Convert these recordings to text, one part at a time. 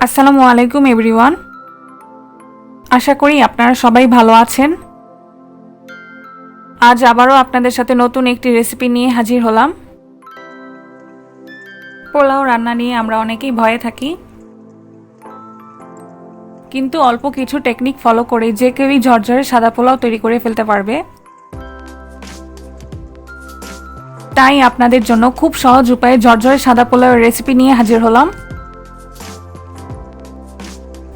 আসসালামু আলাইকুম এভরিওয়ান। আশা করি আপনারা সবাই ভালো আছেন। আজ আবারও আপনাদের সাথে নতুন একটি রেসিপি নিয়ে হাজির হলাম। পোলাও রান্না নিয়ে আমরা অনেকেই ভয়ে থাকি, কিন্তু অল্প কিছু টেকনিক ফলো করে যে কেউই ঝরঝরে সাদা পোলাও তৈরি করে ফেলতে পারবে। তাই আপনাদের জন্য খুব সহজ উপায়ে ঝরঝরে সাদা পোলাওয়ের রেসিপি নিয়ে হাজির হলাম।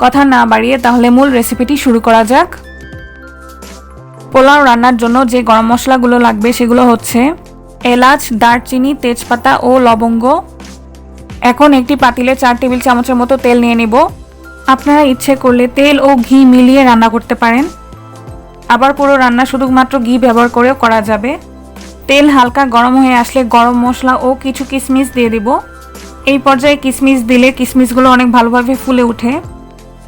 কথা না বাড়িয়ে তাহলে মূল রেসিপিটি শুরু করা যাক। পোলাও রান্নার জন্য যে গরম মশলাগুলো লাগবে সেগুলো হচ্ছে এলাচ, দারচিনি, তেজপাতা ও লবঙ্গ। এখন একটি পাতিলে 4 টেবিল চামচের মতো তেল নিয়ে নিব। আপনারা ইচ্ছে করলে তেল ও ঘি মিলিয়ে রান্না করতে পারেন, আবার পুরো রান্না শুধুমাত্র ঘি ব্যবহার করেও করা যাবে। তেল হালকা গরম হয়ে আসলে গরম মশলা ও কিছু কিশমিশ দিয়ে দিব। এই পর্যায়ে কিশমিশ দিলে কিশমিশগুলো অনেক ভালোভাবে ফুলে ওঠে।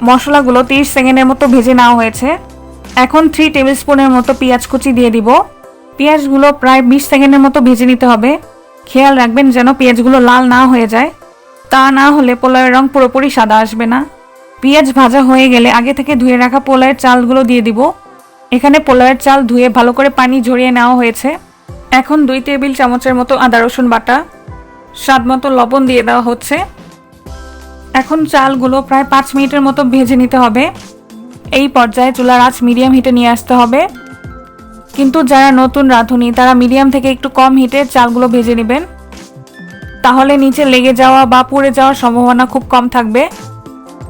মশলাগুলো 30 সেকেন্ডের মতো ভেজে নেওয়া হয়েছে। এখন 3 টেবিল স্পুনের মতো পেঁয়াজ কুচি দিয়ে দিব। পেঁয়াজগুলো প্রায় 20 সেকেন্ডের মতো ভেজে নিতে হবে। খেয়াল রাখবেন যেন পেঁয়াজগুলো লাল না হয়ে যায়, তা না হলে পোলাওয়ের রং পুরোপুরি সাদা আসবে না। পেঁয়াজ ভাজা হয়ে গেলে আগে থেকে ধুয়ে রাখা পোলাওয়ের চালগুলো দিয়ে দিব। এখানে পোলাওয়ের চাল ধুয়ে ভালো করে পানি ঝরিয়ে নেওয়া হয়েছে। এখন 2 টেবিল চামচের মতো আদা রসুন বাটা, স্বাদ মতো লবণ দিয়ে দেওয়া হচ্ছে। এখন চালগুলো প্রায় 5 মিনিটের মতো ভেজে নিতে হবে। এই পর্যায়ে চুলার আঁচ মিডিয়াম হিটে নিয়ে আসতে হবে, কিন্তু যারা নতুন রাঁধুনি তারা মিডিয়াম থেকে একটু কম হিটে চালগুলো ভেজে নেবেন, তাহলে নিচে লেগে যাওয়া বা পুড়ে যাওয়ার সম্ভাবনা খুব কম থাকবে।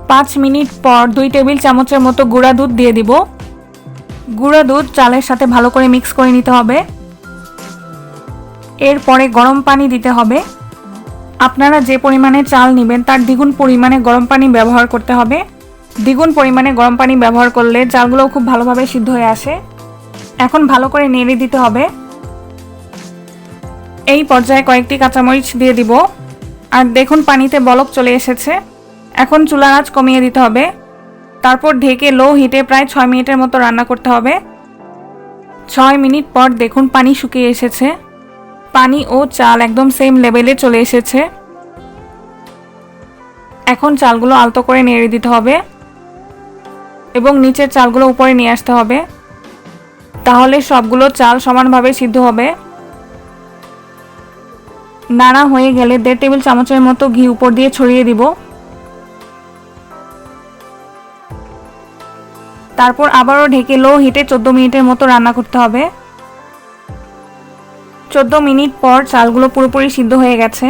5 মিনিট পর 2 টেবিল চামচের মতো গুঁড়া দুধ দিয়ে দিব। গুঁড়া দুধ চালের সাথে ভালো করে মিক্স করে নিতে হবে। এরপরে গরম পানি দিতে হবে। আপনারা যে পরিমাণে চাল নেবেন তার দ্বিগুণ পরিমাণে গরম পানি ব্যবহার করতে হবে। দ্বিগুণ পরিমাণে গরম পানি ব্যবহার করলে চালগুলো খুব ভালোভাবে সিদ্ধ হয়ে আসে। এখন ভালো করে নেড়ে দিতে হবে। এই পর্যায়ে কয়েকটি কাঁচামরিচ দিয়ে দিব। আর দেখুন পানিতে বলক চলে এসেছে। এখন চুলার আঁচ কমিয়ে দিতে হবে। তারপর ঢেকে লো হিটে প্রায় 6 মিনিটের মতো রান্না করতে হবে। 6 মিনিট পর দেখুন পানি শুকিয়ে এসেছে। পানি ও চাল একদম সেম লেভেলে চলে এসেছে। এখন চালগুলো আলতো করে নেড়ে দিতে হবে এবং নিচের চালগুলো উপরে নিয়ে আসতে হবে, তাহলে সবগুলো চাল সমানভাবে সিদ্ধ হবে। নাড়া হয়ে গেলে 1.5 টেবিল চামচের মতো ঘি উপর দিয়ে ছড়িয়ে দিব। তারপর আবারও ঢেকে লো হিটে 14 মিনিটের মতো রান্না করতে হবে। 14 মিনিট পর চালগুলো পুরোপুরি সিদ্ধ হয়ে গেছে।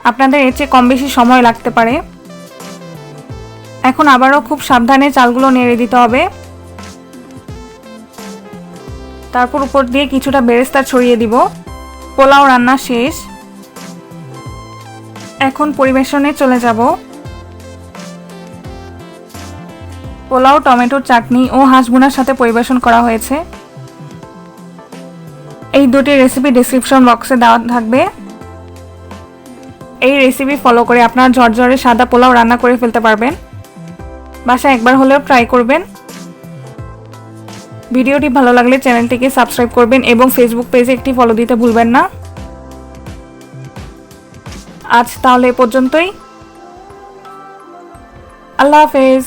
আপনাদের এর চেয়ে কম বেশি সময় লাগতে পারে। এখন আবারও খুব সাবধানে চালগুলো নেড়ে দিতে হবে। তারপর উপর দিয়ে কিছুটা বেরেস্তা ছড়িয়ে দিব। পোলাও রান্না শেষ। এখন পরিবেশনে চলে যাব। পোলাও টমেটোর চাটনি ও হাঁস ভুনার সাথে পরিবেশন করা হয়েছে। এই দুটি রেসিপি ডেসক্রিপশন বক্সে দেওয়া থাকবে। এই রেসিপি ফলো করে আপনারা ঝরঝরে সাদা পোলাও রান্না করে ফেলতে পারবেন। বাসায় একবার হলেও ট্রাই করবেন। ভিডিওটি ভালো লাগলে চ্যানেলটিকে সাবস্ক্রাইব করবেন এবং ফেসবুক পেজে একটি ফলো দিতে ভুলবেন না। আজ তাহলে এ পর্যন্তই। আল্লাহ হাফেজ।